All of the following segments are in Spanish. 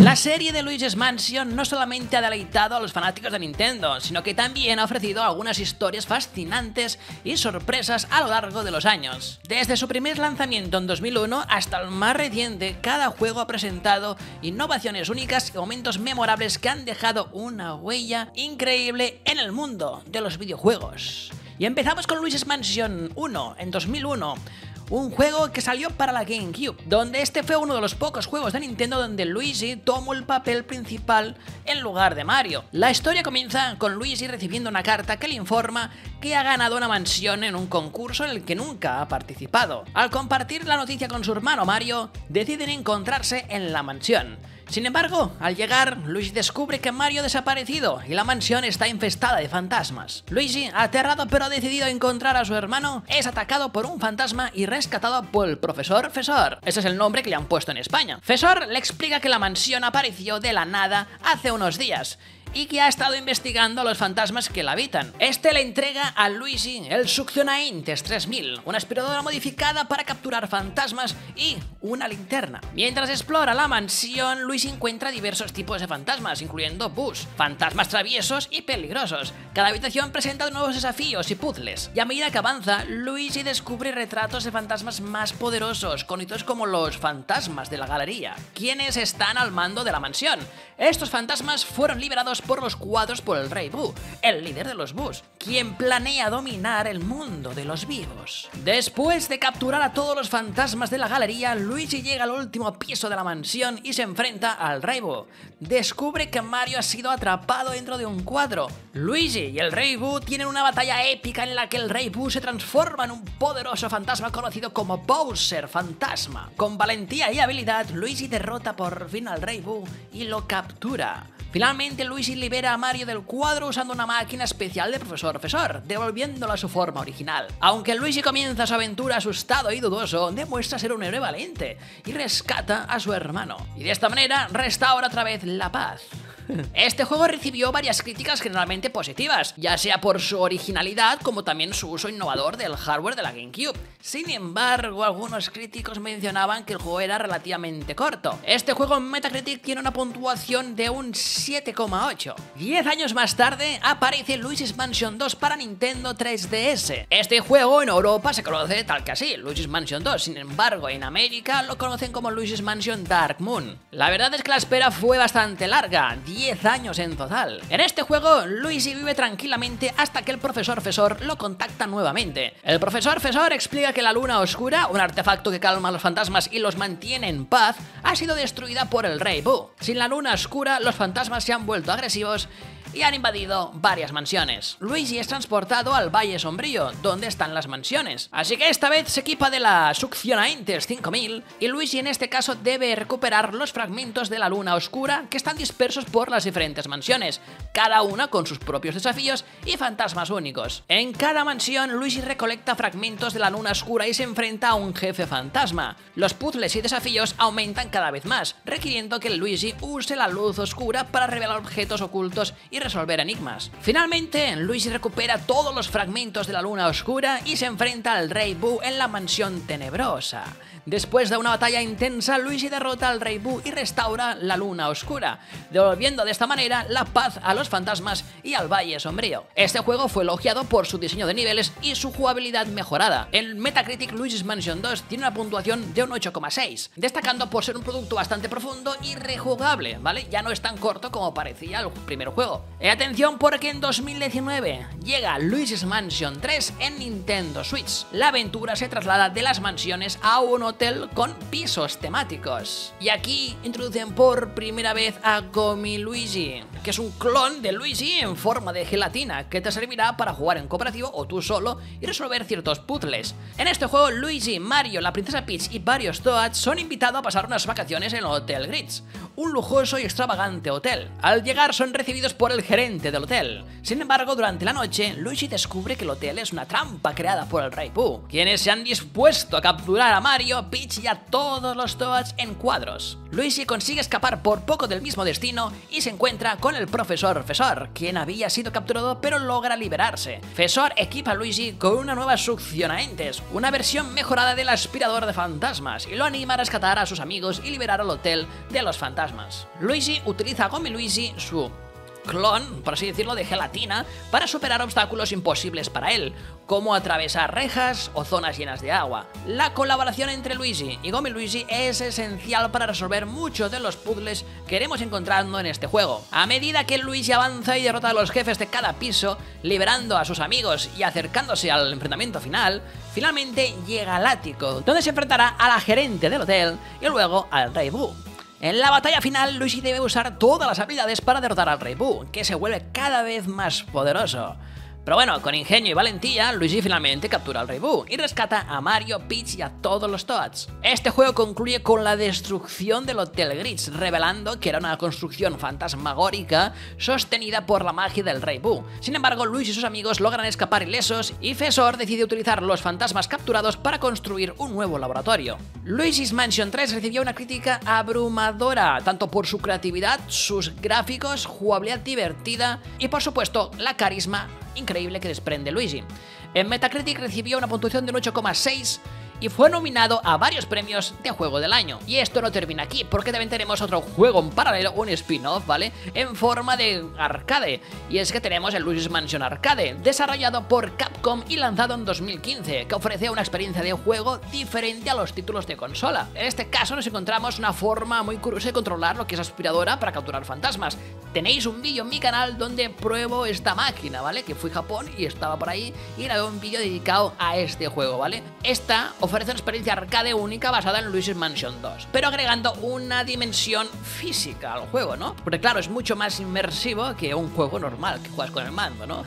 La serie de Luigi's Mansion no solamente ha deleitado a los fanáticos de Nintendo, sino que también ha ofrecido algunas historias fascinantes y sorpresas a lo largo de los años. Desde su primer lanzamiento en 2001 hasta el más reciente, cada juego ha presentado innovaciones únicas y momentos memorables que han dejado una huella increíble en el mundo de los videojuegos. Y empezamos con Luigi's Mansion 1 en 2001. Un juego que salió para la GameCube, donde este fue uno de los pocos juegos de Nintendo donde Luigi tomó el papel principal en lugar de Mario. La historia comienza con Luigi recibiendo una carta que le informa que ha ganado una mansión en un concurso en el que nunca ha participado. Al compartir la noticia con su hermano Mario, deciden encontrarse en la mansión. Sin embargo, al llegar, Luigi descubre que Mario ha desaparecido y la mansión está infestada de fantasmas. Luigi, aterrado pero decidido a encontrar a su hermano, es atacado por un fantasma y rescatado por el profesor Fesor. Ese es el nombre que le han puesto en España. Fesor le explica que la mansión apareció de la nada hace unos días y que ha estado investigando a los fantasmas que la habitan. Este le entrega a Luigi el Succionaintes 3000, una aspiradora modificada para capturar fantasmas y una linterna. Mientras explora la mansión, Luigi encuentra diversos tipos de fantasmas, incluyendo Bus, fantasmas traviesos y peligrosos. Cada habitación presenta nuevos desafíos y puzzles, y a medida que avanza, Luigi descubre retratos de fantasmas más poderosos, conocidos como los fantasmas de la galería, quienes están al mando de la mansión. Estos fantasmas fueron liberados por los cuadros por el Rey Boo, el líder de los Boos, quien planea dominar el mundo de los vivos. Después de capturar a todos los fantasmas de la galería, Luigi llega al último piso de la mansión y se enfrenta al Rey Boo. Descubre que Mario ha sido atrapado dentro de un cuadro. Luigi y el Rey Boo tienen una batalla épica en la que el Rey Boo se transforma en un poderoso fantasma conocido como Bowser Fantasma. Con valentía y habilidad, Luigi derrota por fin al Rey Boo y lo captura. Finalmente, Luigi libera a Mario del cuadro usando una máquina especial de Profesor Fesor, devolviéndolo a su forma original. Aunque Luigi comienza su aventura asustado y dudoso, demuestra ser un héroe valiente y rescata a su hermano. Y de esta manera restaura otra vez la paz. Este juego recibió varias críticas generalmente positivas, ya sea por su originalidad como también su uso innovador del hardware de la GameCube. Sin embargo, algunos críticos mencionaban que el juego era relativamente corto. Este juego en Metacritic tiene una puntuación de un 7,8. 10 años más tarde aparece Luigi's Mansion 2 para Nintendo 3DS. Este juego en Europa se conoce tal que así, Luigi's Mansion 2, sin embargo en América lo conocen como Luigi's Mansion Dark Moon. La verdad es que la espera fue bastante larga, 10 años en total. En este juego, Luigi vive tranquilamente hasta que el profesor Fesor lo contacta nuevamente. El profesor Fesor explica que la luna oscura, un artefacto que calma a los fantasmas y los mantiene en paz, ha sido destruida por el Rey Boo. Sin la luna oscura, los fantasmas se han vuelto agresivos y han invadido varias mansiones. Luigi es transportado al Valle Sombrío, donde están las mansiones. Así que esta vez se equipa de la Succionaintes 5000 y Luigi en este caso debe recuperar los fragmentos de la luna oscura que están dispersos por las diferentes mansiones, cada una con sus propios desafíos y fantasmas únicos. En cada mansión, Luigi recolecta fragmentos de la luna oscura y se enfrenta a un jefe fantasma. Los puzzles y desafíos aumentan cada vez más, requiriendo que Luigi use la luz oscura para revelar objetos ocultos y resolver enigmas. Finalmente, Luigi recupera todos los fragmentos de la luna oscura y se enfrenta al Rey Boo en la mansión tenebrosa. Después de una batalla intensa, Luigi derrota al Rey Boo y restaura la luna oscura, devolviendo de esta manera la paz a los fantasmas y al Valle Sombrío. Este juego fue elogiado por su diseño de niveles y su jugabilidad mejorada. En Metacritic, Luigi's Mansion 2 tiene una puntuación de un 8,6, destacando por ser un producto bastante profundo y rejugable, ¿vale? Ya no es tan corto como parecía el primer juego. Atención, porque en 2019 llega Luigi's Mansion 3 en Nintendo Switch. La aventura se traslada de las mansiones a un hotel con pisos temáticos. Y aquí introducen por primera vez a Gomi Luigi, que es un clon de Luigi en forma de gelatina, que te servirá para jugar en cooperativo o tú solo y resolver ciertos puzzles. En este juego, Luigi, Mario, la princesa Peach y varios Toads son invitados a pasar unas vacaciones en el Hotel Gritz, un lujoso y extravagante hotel. Al llegar son recibidos por el gerente del hotel. Sin embargo, durante la noche, Luigi descubre que el hotel es una trampa creada por el Rey Boo, quienes se han dispuesto a capturar a Mario, Peach y a todos los Toads en cuadros. Luigi consigue escapar por poco del mismo destino y se encuentra con el profesor Fesor, quien había sido capturado pero logra liberarse. Fesor equipa a Luigi con una nueva succionaentes, una versión mejorada del aspirador de fantasmas, y lo anima a rescatar a sus amigos y liberar al hotel de los fantasmas. Luigi utiliza a Gomi Luigi, su clon, por así decirlo, de gelatina, para superar obstáculos imposibles para él, como atravesar rejas o zonas llenas de agua. La colaboración entre Luigi y Gomi Luigi es esencial para resolver muchos de los puzzles que iremos encontrando en este juego. A medida que Luigi avanza y derrota a los jefes de cada piso, liberando a sus amigos y acercándose al enfrentamiento final, finalmente llega al ático, donde se enfrentará a la gerente del hotel y luego al Rey Boo. En la batalla final, Luigi debe usar todas las habilidades para derrotar al Rey Boo, que se vuelve cada vez más poderoso. Pero bueno, con ingenio y valentía, Luigi finalmente captura al Rey Boo y rescata a Mario, Peach y a todos los Toads. Este juego concluye con la destrucción del Hotel Glitch, revelando que era una construcción fantasmagórica sostenida por la magia del Rey Boo. Sin embargo, Luigi y sus amigos logran escapar ilesos y Fesor decide utilizar los fantasmas capturados para construir un nuevo laboratorio. Luigi's Mansion 3 recibió una crítica abrumadora, tanto por su creatividad, sus gráficos, jugabilidad divertida y por supuesto la carisma increíble que desprende Luigi. En Metacritic recibió una puntuación de un 8,6 y fue nominado a varios premios de Juego del Año. Y esto no termina aquí, porque también tenemos otro juego en paralelo, un spin-off, ¿vale? En forma de arcade. Y es que tenemos el Luigi's Mansion Arcade, desarrollado por Capcom y lanzado en 2015, que ofrece una experiencia de juego diferente a los títulos de consola. En este caso nos encontramos una forma muy curiosa de controlar lo que es aspiradora para capturar fantasmas. Tenéis un vídeo en mi canal donde pruebo esta máquina, ¿vale? Que fui a Japón y estaba por ahí y grabé un vídeo dedicado a este juego, ¿vale? Esta ofrece una experiencia arcade única basada en Luigi's Mansion 2, pero agregando una dimensión física al juego, ¿no? Porque claro, es mucho más inmersivo que un juego normal que juegas con el mando, ¿no?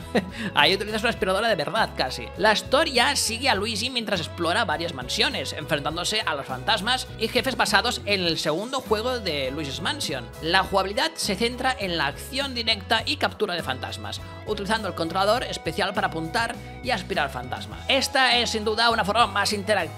Ahí utilizas una aspiradora de verdad casi. La historia sigue a Luigi mientras explora varias mansiones, enfrentándose a los fantasmas y jefes basados en el segundo juego de Luigi's Mansion. La jugabilidad se centra en la acción directa y captura de fantasmas, utilizando el controlador especial para apuntar y aspirar fantasmas. Esta es sin duda una forma más interactiva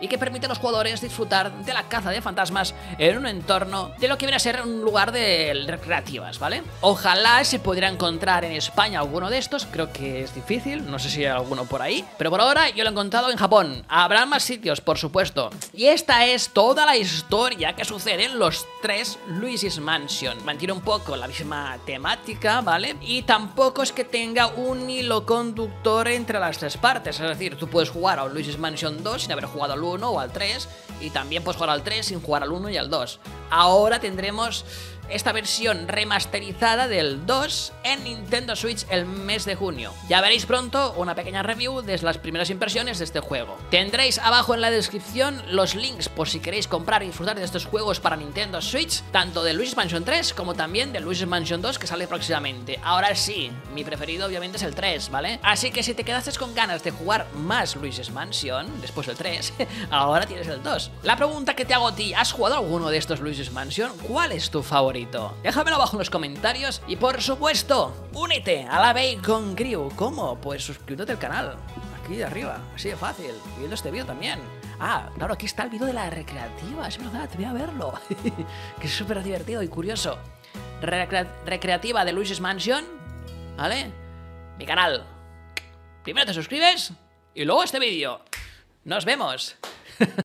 y que permite a los jugadores disfrutar de la caza de fantasmas en un entorno de lo que viene a ser un lugar de recreativas, ¿vale? Ojalá se pudiera encontrar en España alguno de estos, creo que es difícil, no sé si hay alguno por ahí, pero por ahora yo lo he encontrado en Japón. Habrá más sitios, por supuesto. Y esta es toda la historia que sucede en los tres Luigi's Mansion. Mantiene un poco la misma temática, ¿vale? Y tampoco es que tenga un hilo conductor entre las tres partes, es decir, tú puedes jugar a un Luigi's Mansion 2 sin haber jugado al 1 o al 3, y también puedes jugar al 3 sin jugar al 1 y al 2. Ahora tendremos esta versión remasterizada del 2 en Nintendo Switch el mes de junio. Ya veréis pronto una pequeña review de las primeras impresiones de este juego. Tendréis abajo en la descripción los links por si queréis comprar y disfrutar de estos juegos para Nintendo Switch, tanto de Luigi's Mansion 3 como también de Luigi's Mansion 2 que sale próximamente. Ahora sí, mi preferido obviamente es el 3, ¿vale? Así que si te quedaste con ganas de jugar más Luigi's Mansion, después del 3, ahora tienes el 2. La pregunta que te hago a ti, ¿has jugado alguno de estos Luigi's Mansion? ¿Cuál es tu favorito? Déjamelo abajo en los comentarios y por supuesto, únete a la Bacon Crew. ¿Cómo? Pues suscríbete al canal, aquí de arriba, así de fácil, y viendo este vídeo también. Ah, claro, aquí está el vídeo de la recreativa, es verdad, te voy a verlo. Que es súper divertido y curioso. Recreativa de Luigi's Mansion, ¿vale? Mi canal. Primero te suscribes y luego este vídeo. Nos vemos.